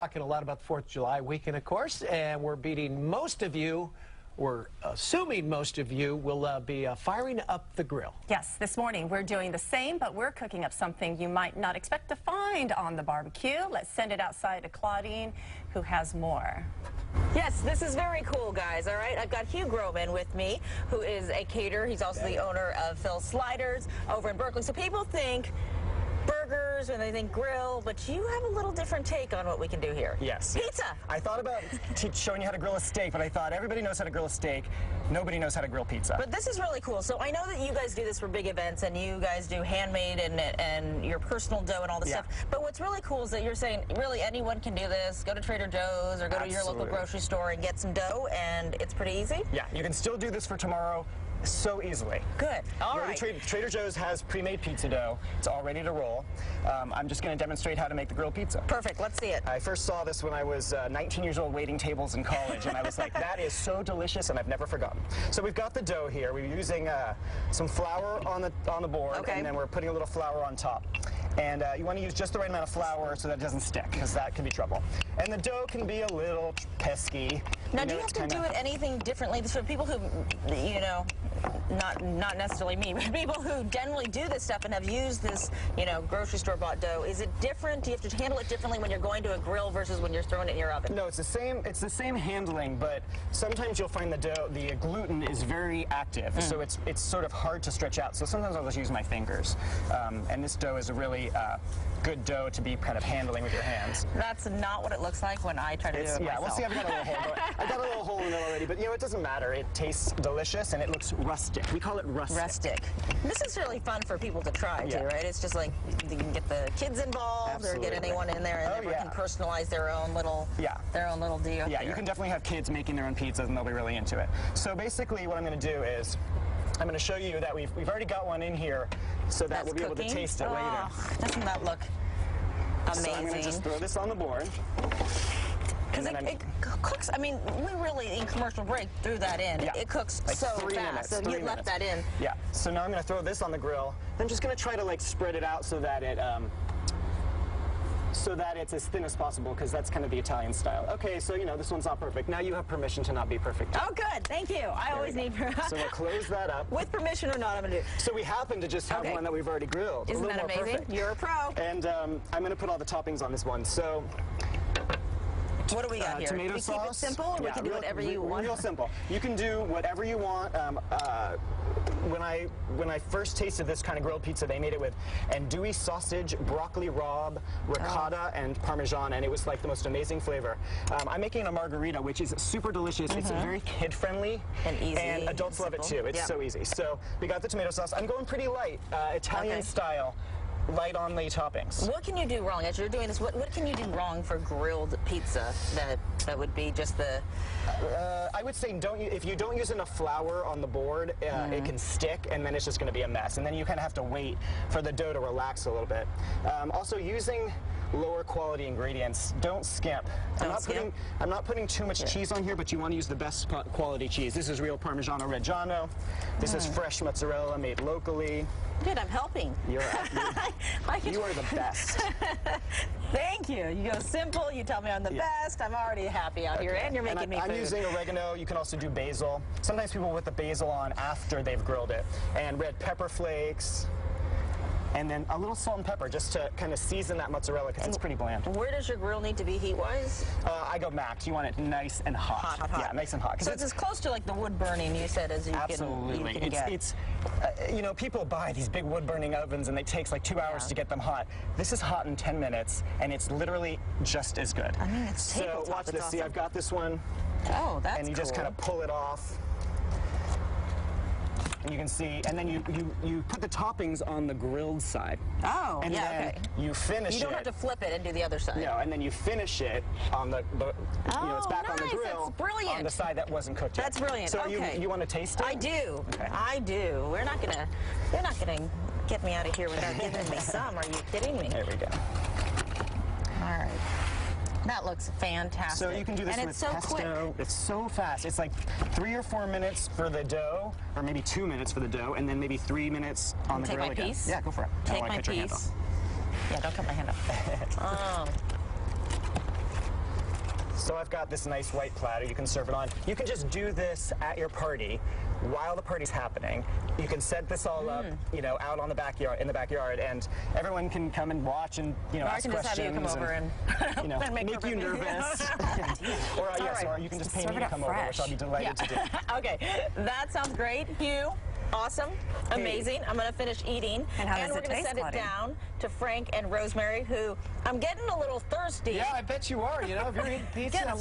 Talking a lot about the 4th of July weekend, of course, and we're beating most of you. We're assuming most of you will be firing up the grill. Yes, this morning we're doing the same, but we're cooking up something you might not expect to find on the barbecue. Let's send it outside to Claudine, who has more. Yes, this is very cool, guys, all right? I've got Hugh Groman with me, who is a caterer. He's also the owner of Phil's Sliders over in Berkeley. So people think burgers and they think grill, but you have a little different take on what we can do here. Yes. Pizza. I thought about showing you how to grill a steak, but I thought everybody knows how to grill a steak. Nobody knows how to grill pizza. But this is really cool. So I know that you guys do this for big events, and you guys do handmade and your personal dough and all this stuff. But what's really cool is that you're saying really anyone can do this. Go to Trader Joe's or go to your local grocery store and get some dough, and it's pretty easy. Yeah, you can still do this for tomorrow so easily. Good. All right. Trader Joe's has pre-made pizza dough. It's all ready to roll. I'm just going to demonstrate how to make the grilled pizza. Perfect. Let's see it. I first saw this when I was 19 years old waiting tables in college, and I was like, that is so delicious, and I've never forgotten. So we've got the dough here. We're using some flour on the board, and then we're putting a little flour on top. And you want to use just the right amount of flour so that it doesn't stick, because that can be trouble. And the dough can be a little pesky. Now, do you have to do it anything differently? For people who, you know, not necessarily me, but people who generally do this stuff and have used this, you know, grocery store bought dough, is it different? Do you have to handle it differently when you're going to a grill versus when you're throwing it in your oven? No, it's the same. It's the same handling, but sometimes you'll find the dough, the gluten is very active, so it's sort of hard to stretch out. So sometimes I'll just use my fingers, and this dough is a really good dough to be kind of handling with your hands. That's not what it looks like when I try to do it myself. Yeah, we'll see. I've got a little hole. I've got a little hole in it already, but you know it doesn't matter. It tastes delicious and it looks rustic. We call it rustic. Rustic. This is really fun for people to try too, right? It's just like you can get the kids involved or get anyone in there, and everyone can personalize their own little deal. Yeah, you can definitely have kids making their own pizzas and they'll be really into it. So basically what I'm going to do is I'm going to show you that we've already got one in here so that we'll be able to taste it later. Doesn't that look amazing? So I'm going to just throw this on the board. Because it cooks, I mean, we really, in commercial break, threw that in. Yeah. It cooks like so 3 fast, so you left that in. Yeah, so now I'm going to throw this on the grill. I'm just going to try to like spread it out so that it's as thin as possible, because that's kind of the Italian style. Okay, so you know, this one's not perfect. Now you have permission to not be perfect. Oh, good. Thank you. I always need permission. So we'll close that up. With permission or not, I'm going to do it. So we happen to just have one that we've already grilled. Isn't that amazing? Perfect. You're a pro. And I'm going to put all the toppings on this one. So what do we got here? Tomato sauce. Keep it simple, or we can do whatever you want? Real simple. You can do whatever you want. When I first tasted this kind of grilled pizza, they made it with andouille sausage, broccoli rabe, ricotta, and Parmesan, and it was like the most amazing flavor. I'm making a margarita, which is super delicious. It's very kid-friendly, and easy, and adults love it too. It's so easy. So we got the tomato sauce. I'm going pretty light, Italian style. Light on the toppings. What can you do wrong as you're doing this? What can you do wrong for grilled pizza that would be just the? I would say if you don't use enough flour on the board, it can stick, and then it's just going to be a mess. And then you kind of have to wait for the dough to relax a little bit. Also, using lower quality ingredients, don't skimp. I'm not putting too much cheese on here, but you want to use the best quality cheese. This is real Parmigiano Reggiano. This is fresh mozzarella made locally. Dude, I'm helping. You are the best. Thank you. You go simple. You tell me I'm the best. I'm already happy out here, and you're making me food. I'm using oregano. You can also do basil. Sometimes people put the basil on after they've grilled it. And red pepper flakes. And then a little salt and pepper just to kind of season that mozzarella, because it's pretty bland. Where does your grill need to be heat-wise? I go max. You want it nice and hot. Hot. Yeah, nice and hot. So it's as close to like the wood burning you said as you can get. It's you know, people buy these big wood burning ovens and it takes like 2 hours to get them hot. This is hot in 10 minutes, and it's literally just as good. I mean, it's tabletop. So watch this. See, I've got this one. Oh, that's And you just kind of pull it off. And you can see, and then you put the toppings on the grilled side. Oh, and then you finish it. You don't have to flip it and do the other side. No, and then you finish it on the you know, it's back on the grill. That's brilliant. On the side that wasn't cooked yet. That's brilliant. So you want to taste it? I do. Okay. I do. You're not gonna get me out of here without giving me some. Are you kidding me? There we go. All right. That looks fantastic. So you can do this with pesto. Quick. It's so fast. It's like 3 or 4 minutes for the dough, or maybe 2 minutes for the dough, and then maybe 3 minutes on the grill again. Take my piece? Yeah, go for it. Take my piece. Yeah, don't cut my hand off. So I've got this nice white platter you can serve it on. You can just do this at your party while the party's happening. You can set this all up, you know, out on the backyard, and everyone can come and watch and, you know, ask I can just questions. have you come over and you know, and make you nervous. Or yes, or you can just pay me to come over, which I'll be delighted to do. Okay, that sounds great, Hugh. Awesome, amazing. I'm going to finish eating, And how does we're it going to taste, send it Claudia? down to Frank and Rosemary, who I'm getting a little thirsty. Yeah, I bet you are. You know, if you're eating pizza, Getting a little